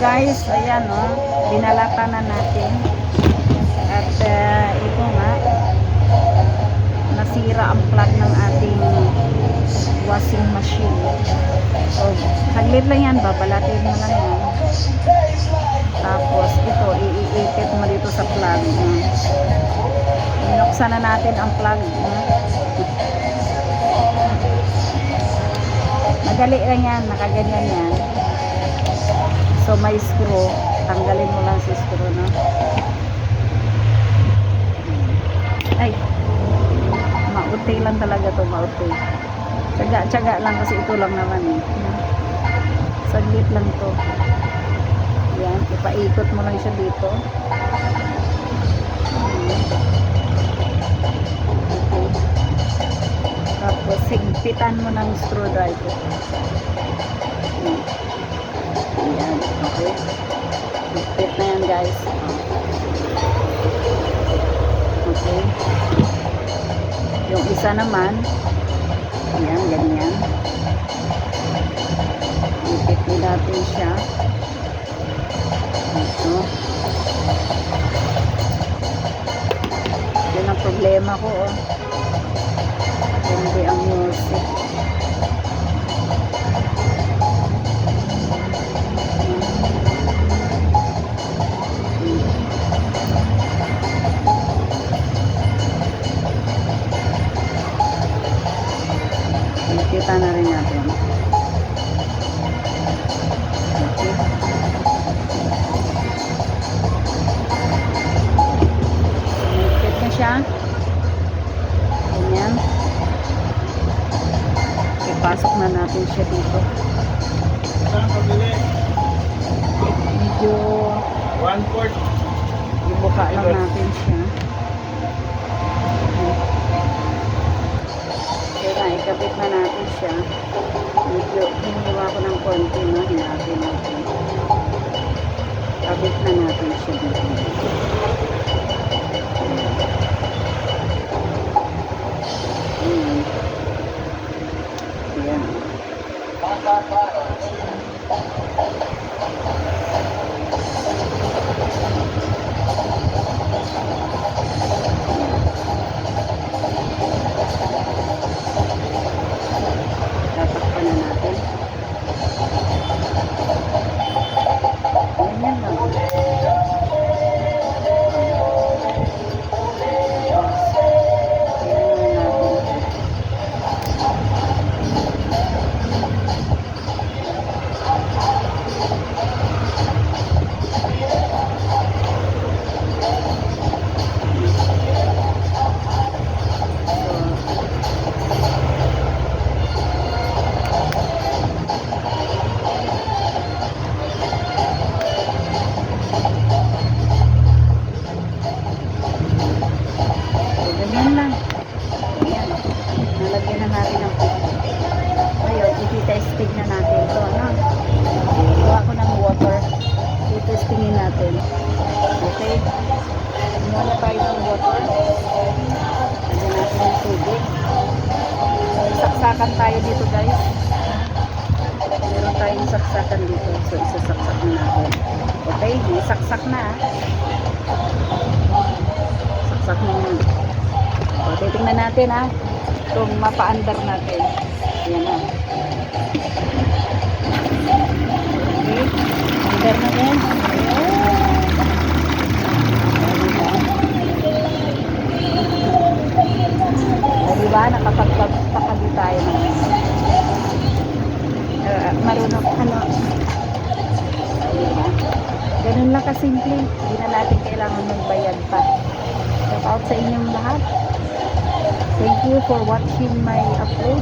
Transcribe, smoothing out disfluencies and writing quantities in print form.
Guys, ayan o, binalatan na natin. At ito nga, nasira ang plug ng ating washing machine. So, saglit lang yan, babalatin mo lang yan. Tapos, ito, iipit mo dito sa plug. Binuksan na natin ang plug. Madali lang yan, nakaganyan yan. So, may screw. Tanggalin mo lang si screw, no? Ay, mauti lang talaga to, mauti. Tsaga lang kasi ito lang naman eh. Saglit lang to. Yan, ipaikot mo lang siya dito. Okay. Tapos, higpitan mo ng screwdriver. Yan, okay. Higpit na yan, guys. Okay. Yung isa naman, ayan, ganyan. Higpit din natin siya. Ito. Yan ang problema ko, oh. Hindi ang music. Kita na rin natin. Okay. Nakit na siya. Ganyan. Ipasok na natin siya dito. Saan pabili? Medyo 1/4. ibuka lang natin siya. Kaya ikabit na natin siya. Medyo hiniwa ko ng konti, no? Hinapin natin. Kabit na natin siya dito. Ayan. Tatakpan na natin. Ganyan lang. Ganyan lang. Ayan. Nalagyan na natin ang pipit. Ngayon, i-testing na natin ito. Ano? Gawa ko ng water. I-testingin natin. Okay? Muna tayo ng water. Lagyan natin ng tubig. Saksakan tayo dito, guys. Meron tayong saksakan dito. So, isasaksak na natin. Okay? Isaksak na. Saksak na yun. So, titingnan natin ha kung mapa-under natin. Ayan na. Okay. Under na din. O diba? Nakapagpapakali tayo ng marunong ano. Diba? Ganun lang kasimple. Hindi na natin kailangan magbayad pa. Shout out sa inyong lahat. Thank you for watching my upload.